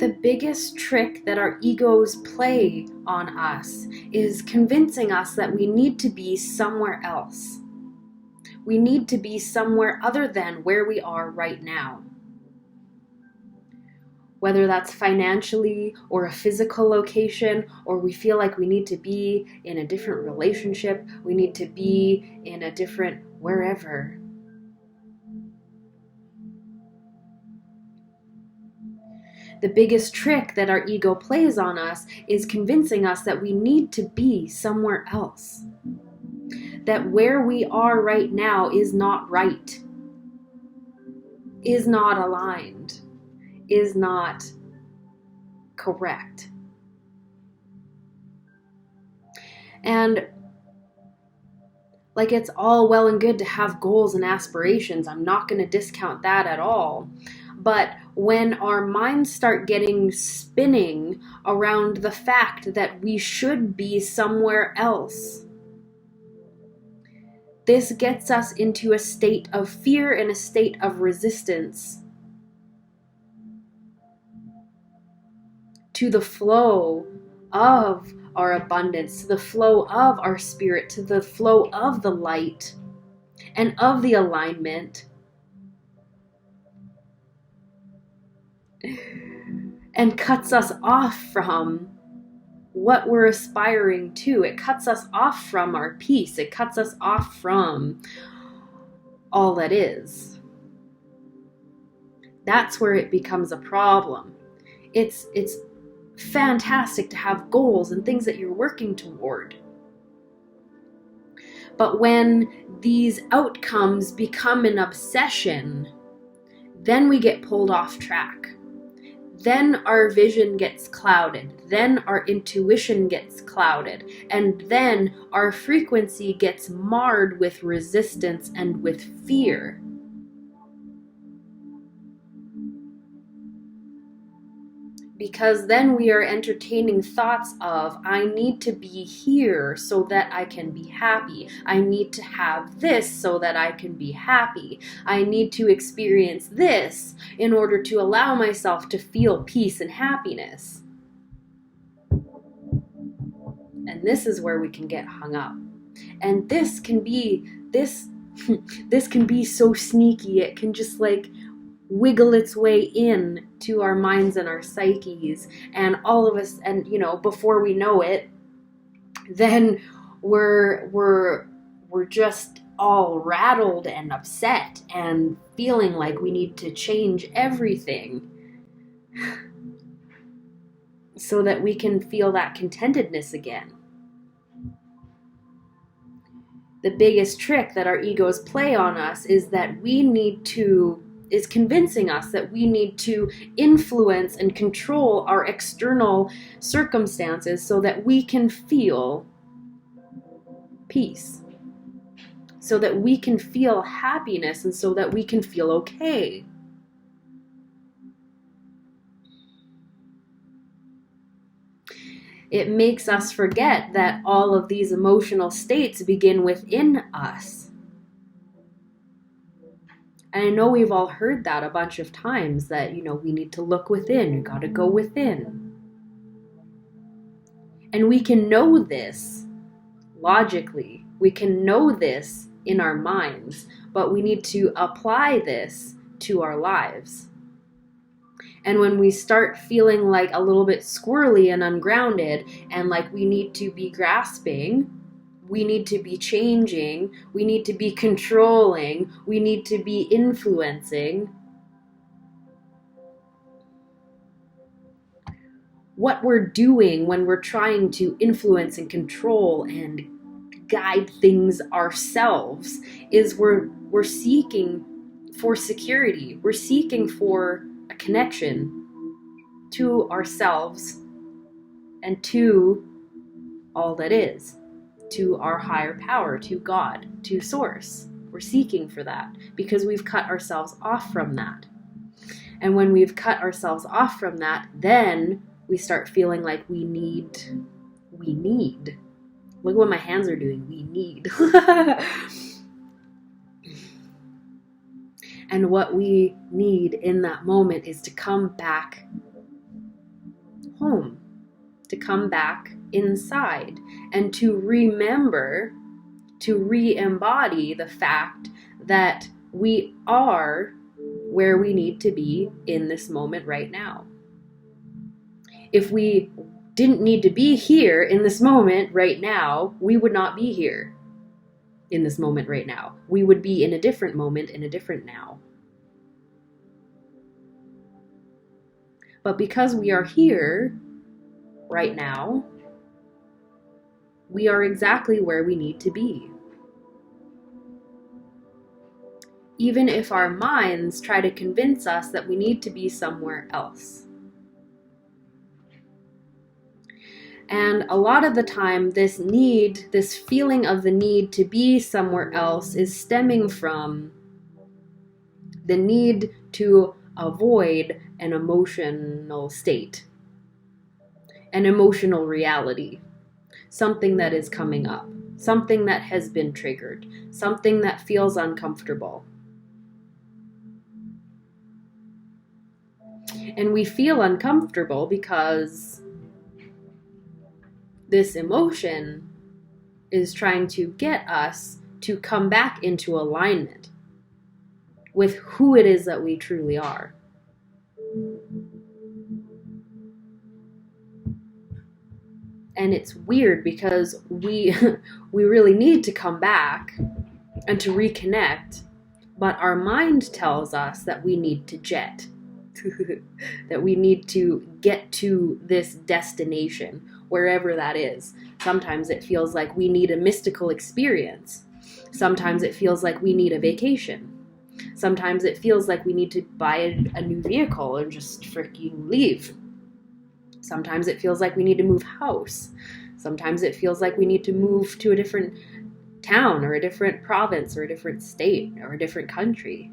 The biggest trick that our egos play on us is convincing us that we need to be somewhere else. We need to be somewhere other than where we are right now. Whether that's financially or a physical location, or we feel like we need to be in a different relationship, we need to be in a different wherever. The biggest trick that our ego plays on us is convincing us that we need to be somewhere else. That where we are right now is not right, is not aligned, is not correct. And like, it's all well and good to have goals and aspirations. I'm not going to discount that at all. But when our minds start getting spinning around the fact that we should be somewhere else, this gets us into a state of fear and a state of resistance to the flow of our abundance, to the flow of our spirit, to the flow of the light and of the alignment. And cuts us off from what we're aspiring to. It cuts us off from our peace. It cuts us off from all that is. That's where it becomes a problem. It's fantastic to have goals and things that you're working toward. But when these outcomes become an obsession, then we get pulled off track. Then our vision gets clouded. Then our intuition gets clouded. And then our frequency gets marred with resistance and with fear. Because then we are entertaining thoughts of, I need to be here so that I can be happy. I need to have this so that I can be happy. I need to experience this in order to allow myself to feel peace and happiness. And this is where we can get hung up. And this can be so sneaky. It can just like wiggle its way in to our minds and our psyches, and all of us, and before we know it, then we're just all rattled and upset and feeling like we need to change everything so that we can feel that contentedness again. The biggest trick that our egos play on us is that is convincing us that we need to influence and control our external circumstances so that we can feel peace, so that we can feel happiness, and so that we can feel okay. It makes us forget that all of these emotional states begin within us. And I know we've all heard that a bunch of times, that, we need to look within, you got to go within. And we can know this logically. We can know this in our minds, but we need to apply this to our lives. And when we start feeling like a little bit squirrely and ungrounded, and like we need to be grasping, we need to be changing, we need to be controlling, we need to be influencing, what we're doing when we're trying to influence and control and guide things ourselves is we're seeking for security. We're seeking for a connection to ourselves and to all that is, to our higher power, to God, to Source. We're seeking for that because we've cut ourselves off from that. And when we've cut ourselves off from that, then we start feeling like we need. Look what my hands are doing. We need. And what we need in that moment is to come back home, to come back inside, and to remember, to re-embody the fact that we are where we need to be in this moment right now. If we didn't need to be here in this moment right now, we would not be here in this moment right now. We would be in a different moment, in a different now. But because we are here right now, we are exactly where we need to be. Even if our minds try to convince us that we need to be somewhere else. And a lot of the time, this feeling of the need to be somewhere else is stemming from the need to avoid an emotional state, an emotional reality, something that is coming up, something that has been triggered, something that feels uncomfortable. And we feel uncomfortable because this emotion is trying to get us to come back into alignment with who it is that we truly are. And it's weird because we really need to come back and to reconnect, but our mind tells us that we need to jet, that we need to get to this destination, wherever that is. Sometimes it feels like we need a mystical experience. Sometimes it feels like we need a vacation. Sometimes it feels like we need to buy a new vehicle and just freaking leave. Sometimes it feels like we need to move house. Sometimes it feels like we need to move to a different town or a different province or a different state or a different country.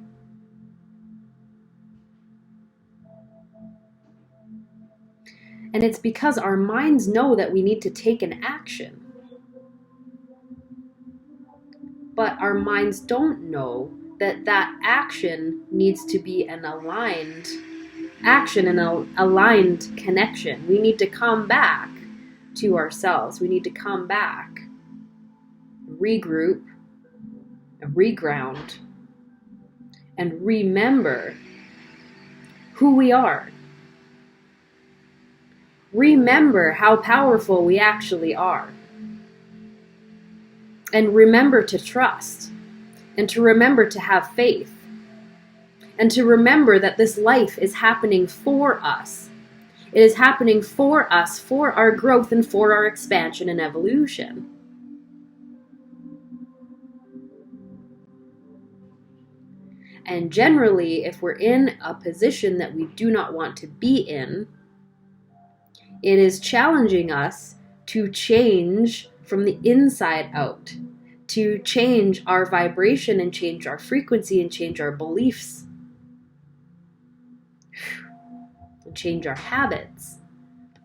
And it's because our minds know that we need to take an action. But our minds don't know that that action needs to be an aligned action and an aligned connection. We need to come back to ourselves. We need to come back, regroup, reground, and remember who we are. Remember how powerful we actually are. And remember to trust. And to remember to have faith. And to remember that this life is happening for us. It is happening for us, for our growth and for our expansion and evolution. And generally, if we're in a position that we do not want to be in, it is challenging us to change from the inside out, to change our vibration and change our frequency and change our beliefs, and change our habits,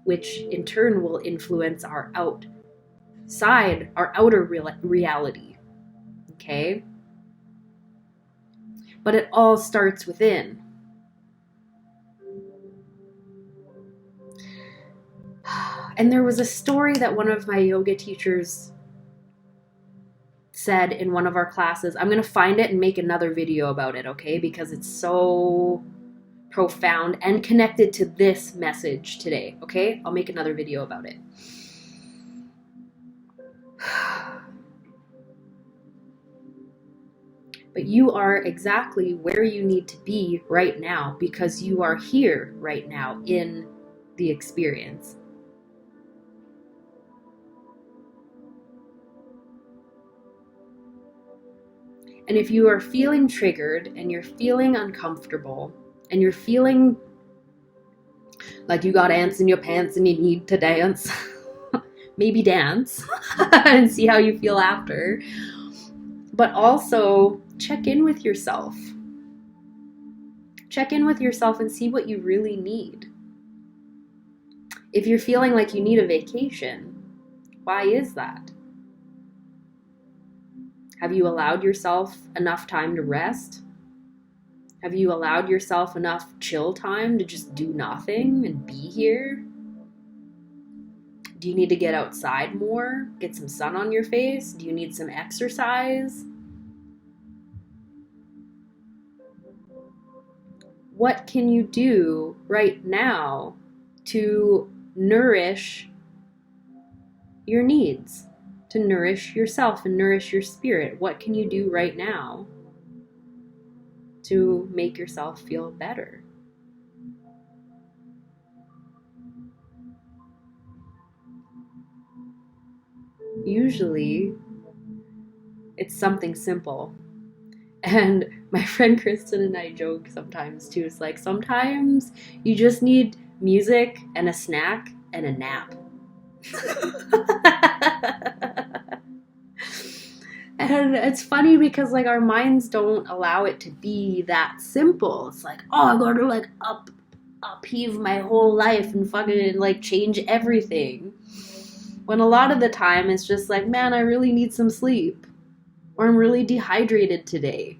which in turn will influence our outside, our outer reality. Okay? But it all starts within. And there was a story that one of my yoga teachers said in one of our classes. I'm going to find it and make another video about it, okay? Because it's so profound and connected to this message today, okay? I'll make another video about it. But you are exactly where you need to be right now because you are here right now in the experience. And if you are feeling triggered and you're feeling uncomfortable and you're feeling like you got ants in your pants and you need to dance, maybe dance and see how you feel after. But also check in with yourself. Check in with yourself and see what you really need. If you're feeling like you need a vacation, why is that? Have you allowed yourself enough time to rest? Have you allowed yourself enough chill time to just do nothing and be here? Do you need to get outside more? Get some sun on your face? Do you need some exercise? What can you do right now to nourish your needs, to nourish yourself and nourish your spirit? What can you do right now to make yourself feel better? Usually, it's something simple. And my friend Kristen and I joke sometimes too. It's like sometimes you just need music and a snack and a nap. And it's funny because like our minds don't allow it to be that simple. It's like, oh, I gotta like upheave my whole life and fucking like change everything. When a lot of the time it's just like, man, I really need some sleep. Or I'm really dehydrated today.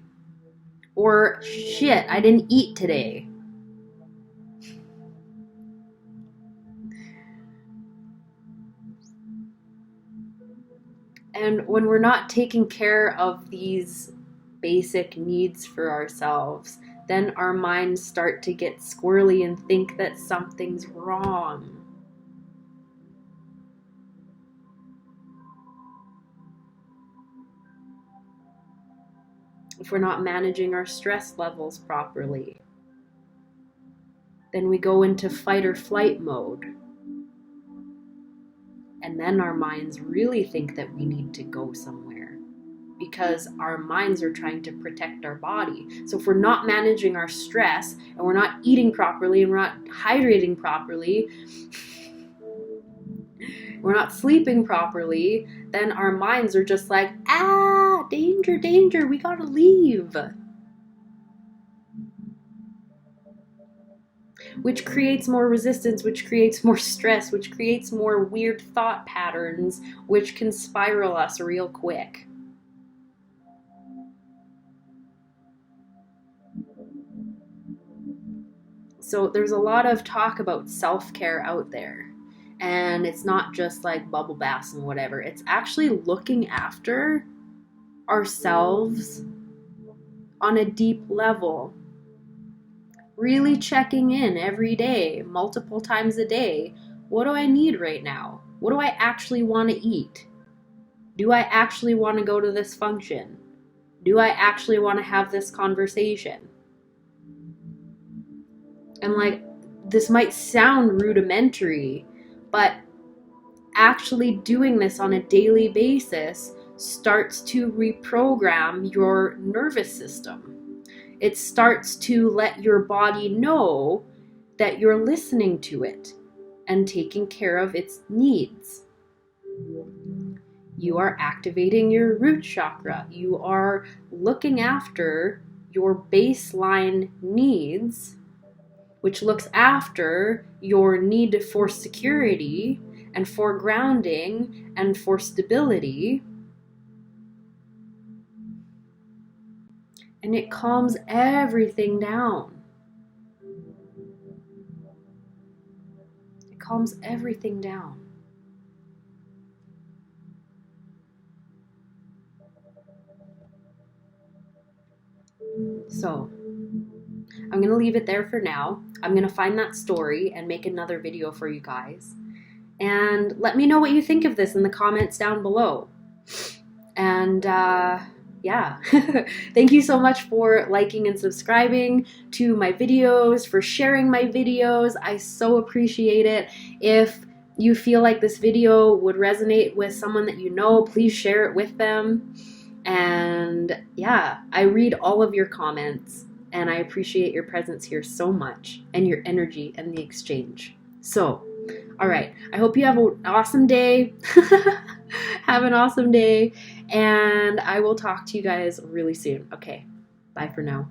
Or shit, I didn't eat today. And when we're not taking care of these basic needs for ourselves, then our minds start to get squirrely and think that something's wrong. If we're not managing our stress levels properly, then we go into fight or flight mode. And then our minds really think that we need to go somewhere because our minds are trying to protect our body. So if we're not managing our stress and we're not eating properly and we're not hydrating properly, we're not sleeping properly, then our minds are just like, danger, danger, we gotta leave. Which creates more resistance, which creates more stress, which creates more weird thought patterns, which can spiral us real quick. So there's a lot of talk about self-care out there. And it's not just like bubble baths and whatever. It's actually looking after ourselves on a deep level. Really checking in every day, multiple times a day. What do I need right now? What do I actually want to eat? Do I actually want to go to this function? Do I actually want to have this conversation? And like, this might sound rudimentary, but actually doing this on a daily basis starts to reprogram your nervous system. It starts to let your body know that you're listening to it and taking care of its needs. You are activating your root chakra. You are looking after your baseline needs, which looks after your need for security and for grounding and for stability. And it calms everything down. It calms everything down. So, I'm going to leave it there for now. I'm going to find that story and make another video for you guys. And let me know what you think of this in the comments down below. And, yeah, thank you so much for liking and subscribing to my videos, for sharing my videos. I so appreciate it. If you feel like this video would resonate with someone that you know, please share it with them. And yeah, I read all of your comments and I appreciate your presence here so much and your energy and the exchange. So, all right, I hope you have an awesome day. Have an awesome day. And I will talk to you guys really soon. Okay, bye for now.